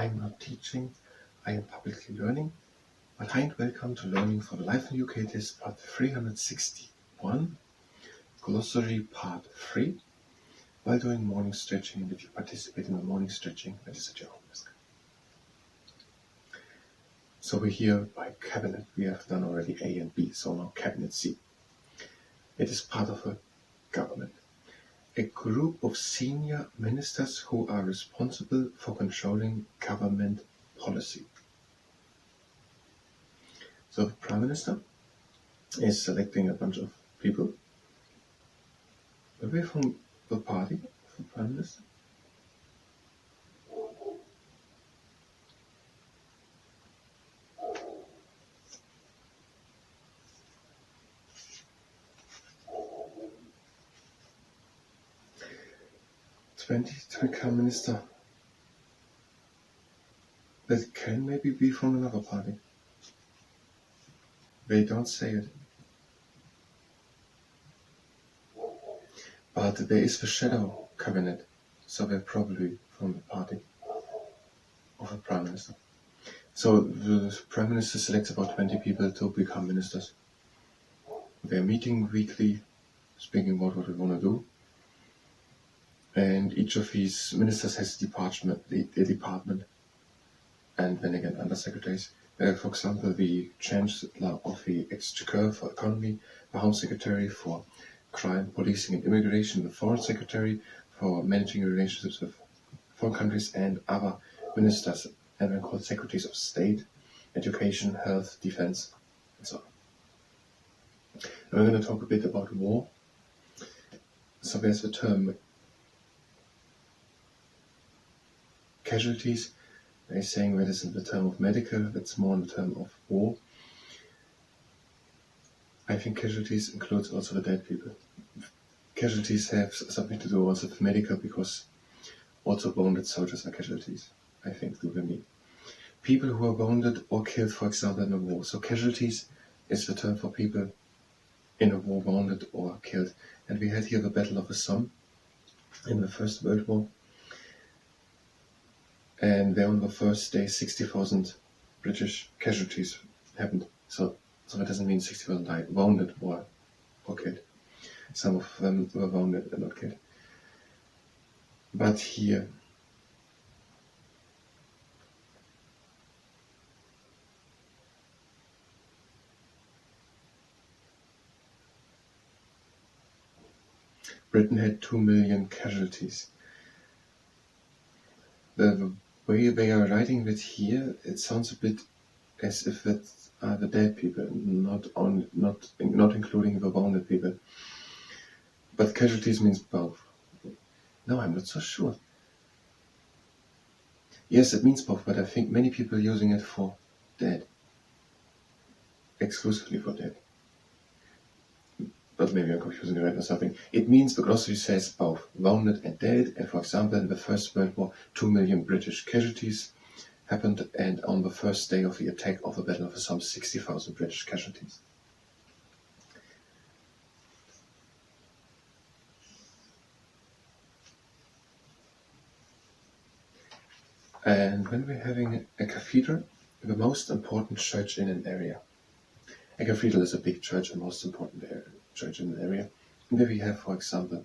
I'm not teaching, I am publicly learning. But hi and welcome to Learning for the Life in UK Test Part 361, Glossary Part 3, while doing morning stretching. And if you participate in the morning stretching, that is at your own risk. So we're here by Cabinet. We have done already A and B, so now Cabinet C. It is part of a government. A group of senior ministers who are responsible for controlling government policy. So the Prime Minister is selecting a bunch of people away from the party of the Prime Minister. To become minister. That can maybe be from another party. They don't say it. But there is the shadow cabinet, so they're probably from the party of the Prime Minister. So the Prime Minister selects about 20 people to become ministers. They're meeting weekly, speaking about what they want to do. And each of these ministers has a department, and then again undersecretaries. For example, the Chancellor of the Exchequer for Economy, the Home Secretary for Crime, Policing and Immigration, the Foreign Secretary for Managing Relationships with foreign countries, and other ministers, and then called Secretaries of State, Education, Health, Defense, and so on. And we're going to talk a bit about war. So there's the term casualties. They're saying that isn't the term of medical, that's more in the term of war. I think casualties includes also the dead people. Casualties have something to do also with medical, because also wounded soldiers are casualties, I think, do they mean. People who are wounded or killed, for example, in a war. So casualties is the term for people in a war, wounded or killed. And we had here the Battle of the Somme in the First World War. And there on the first day, 60,000 British casualties happened. So that doesn't mean 60,000 died, wounded or killed. Some of them were wounded and not killed. But here, Britain had 2 million casualties. The way they are writing it here, it sounds a bit as if that are the dead people, not including the wounded people. But casualties means both. No, I'm not so sure. Yes, it means both, but I think many people are using it for dead. Exclusively for dead. But maybe I'm confusing it right or something. It means the glossary says both, wounded and dead, and for example in the First World War 2 million British casualties happened, and on the first day of the attack of the Battle of the Somme 60,000 British casualties. And when we're having a cathedral, the most important church in an area. A cathedral is a big church, the most important church in an area. And there we have, for example,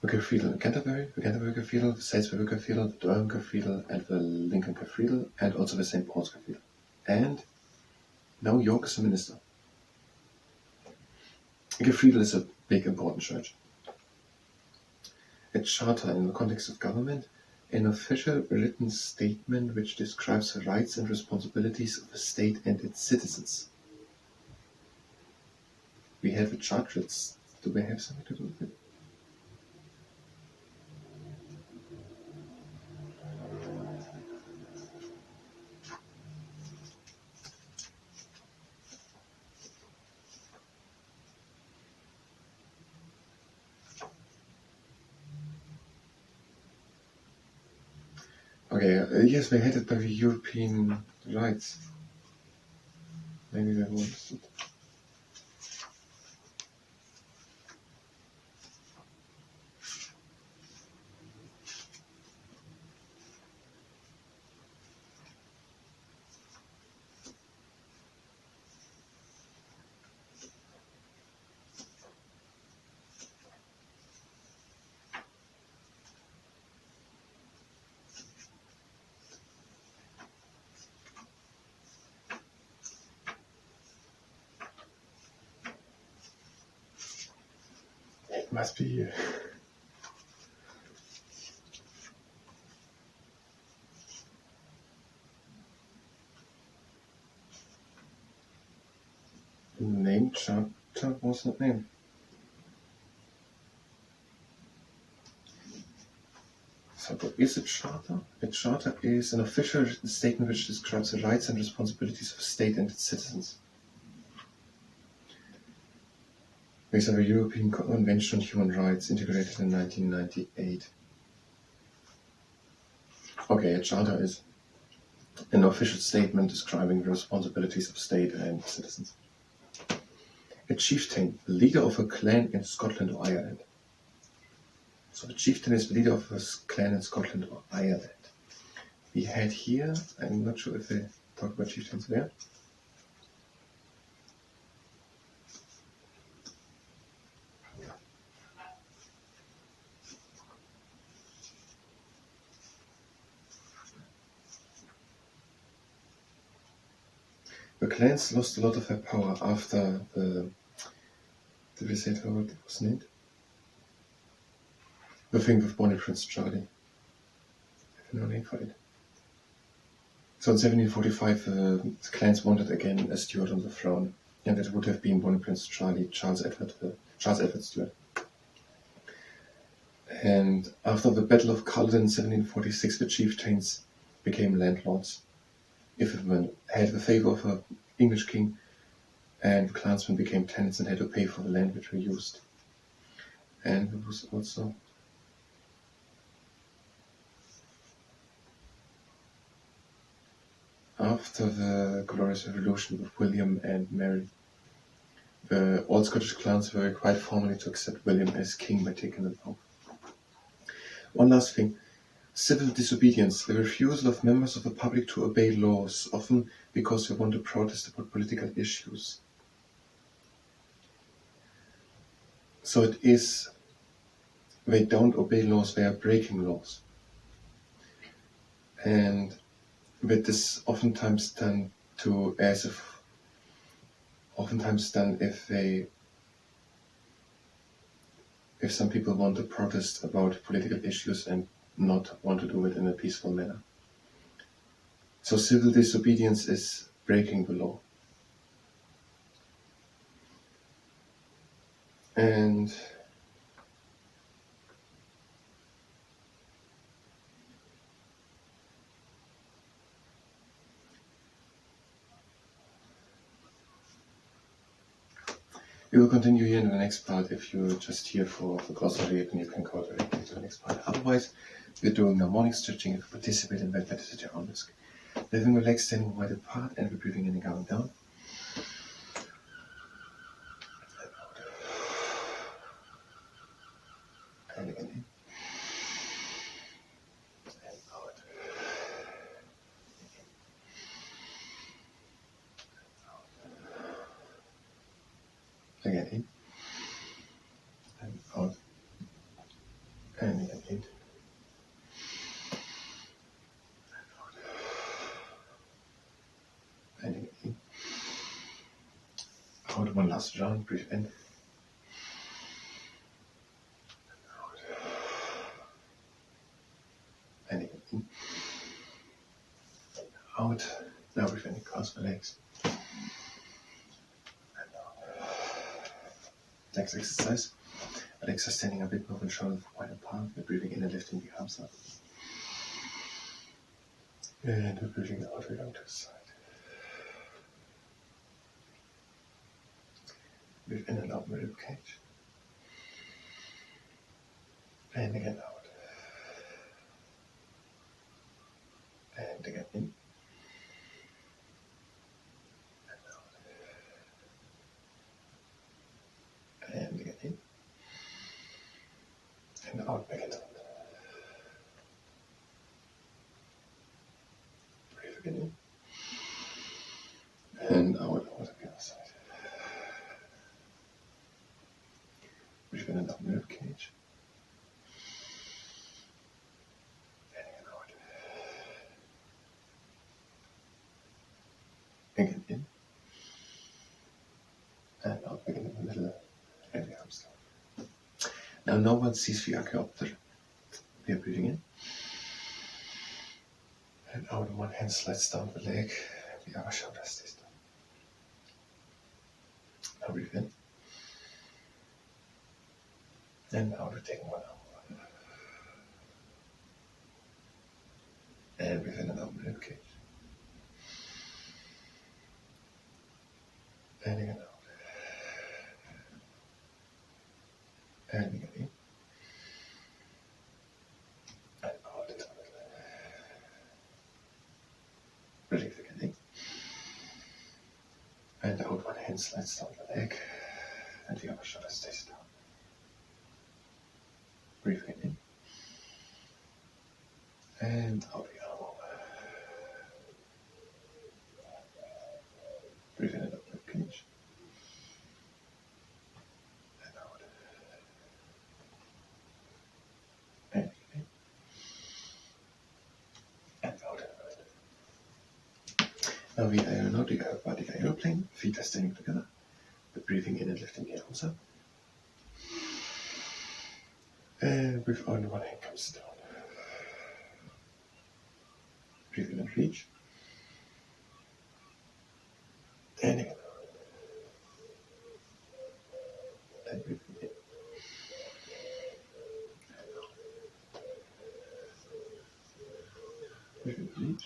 the cathedral in Canterbury, the Canterbury Cathedral, the Salisbury Cathedral, the Durham Cathedral, and the Lincoln Cathedral, and also the St. Paul's Cathedral. And now York is a minister. A cathedral is a big, important church. A charter in the context of government, an official written statement which describes the rights and responsibilities of the state and its citizens. We have a charter. Do they have something to do with it? Okay, yes, they had it by the European rights. Maybe they wanted it. Must be here. Name charter was not named. So what is a charter? A charter is an official written statement which describes the rights and responsibilities of a state and its citizens. These are the European Convention on Human Rights, integrated in 1998. Okay, a charter is an official statement describing the responsibilities of state and citizens. A chieftain, the leader of a clan in Scotland or Ireland. So the chieftain is the leader of a clan in Scotland or Ireland. We had here, I'm not sure if they talk about chieftains there. The clans lost a lot of their power after the, did we say what it was named? The thing with Bonnie Prince Charlie. I have no name for it. So in 1745 the clans wanted again a Stuart on the throne, and it would have been Bonnie Prince Charlie, Charles Edward Stuart. And after the Battle of Culloden in 1746 the chieftains became landlords. If it had the favour of an English king, and the clansmen became tenants and had to pay for the land which we used. And there was also after the Glorious Revolution with William and Mary, the all Scottish clans were required formally to accept William as king by taking the Pope. One last thing. Civil disobedience, the refusal of members of the public to obey laws, often because they want to protest about political issues. So it is, they don't obey laws, they are breaking laws. And that is oftentimes done if some people want to protest about political issues and not want to do it in a peaceful manner. So civil disobedience is breaking the law. And we will continue here in the next part. If you're just here for the glossary, then you can go directly to the next part. Otherwise, we're doing the morning stretching. If you participate in that is at your own risk. Living relaxed, standing wide apart, and we're breathing in and going down. And again in. And out. Again in. And out. And again in. And again in. Out. One last round. Breathe in. And again in. Out. Now breathe in. Cross the legs. And out. Next exercise. Legs are standing a bit more and shoulders wide apart. We're breathing in and lifting the arms up. And we're breathing out along to the side. Breathe in and out the rib cage. And again out. And again in. And out. And again in. And out back and out. Breathe again in. And out the other side. Breathe in and out the rib cage. And again out. Again in. And out again in the middle. And the arms down. Now no one sees the archaeopter. We are breathing in. And out, one hand slides down the leg, the other shoulder stays down. Now breathe in. And now we're taking one arm. And breathe in and open the ribcage. And again out. And again in. And out into the middle. Breathe again in. And out, one hand slides down the leg, and the other shoulder stays down. Breathe in. And out the arm over. Breathe in and open the cage. And out. And in. And out in the middle. Now we are now the body aeroplane. Feet are standing together. We're breathing in and lifting the arms up. And breathe out and one hand comes down. Breathe in and reach. And again. And breathe in. Breathe in and reach.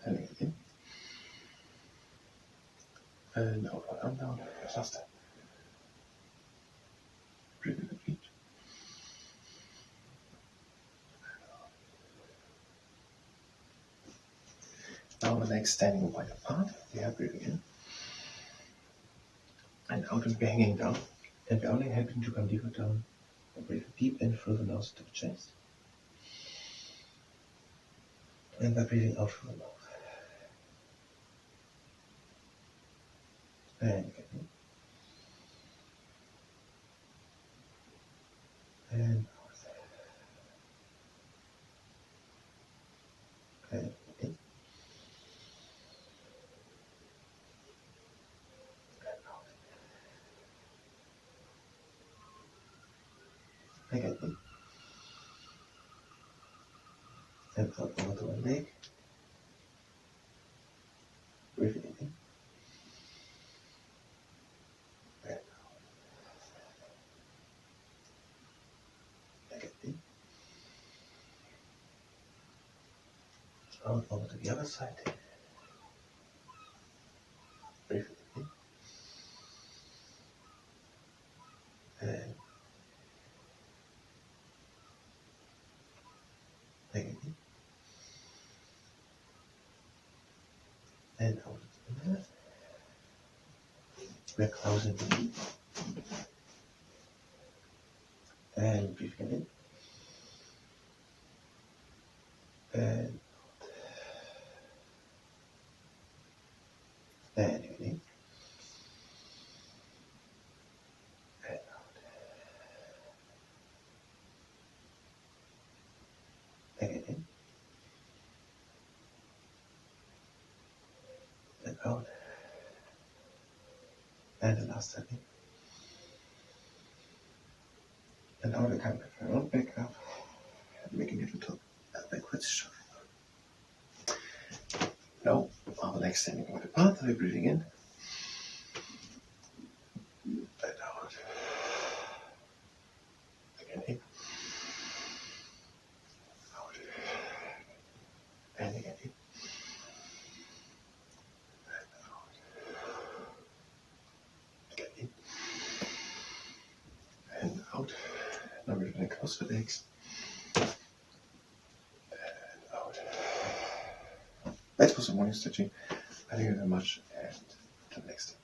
And again in. And out one arm down. Last time. Breathe in and reach. Now the legs standing wide apart. We are breathing in. And out and we're hanging down. And we're only helping to come deeper down. And breathe deep in through the nose to the chest. And by breathing out through the mouth. And again in. And out. And in. And out. Again in. And out over to one leg. Breathe in. And out. Again in. Out over to the other side. Breathe in. And again in. And out to the left. We're closing the knee. And breathing in. And out. And again in. And out. Again in. And out. And the last time in. And now we come around back up, making a little backwards shuffle. Now, our legs standing wide apart, we're breathing in. And out. Again in. Out. And again in. And out. Again in. And out. Now we're going to cross the legs. And out. That was a morning stretching. Thank you very much, and until next time.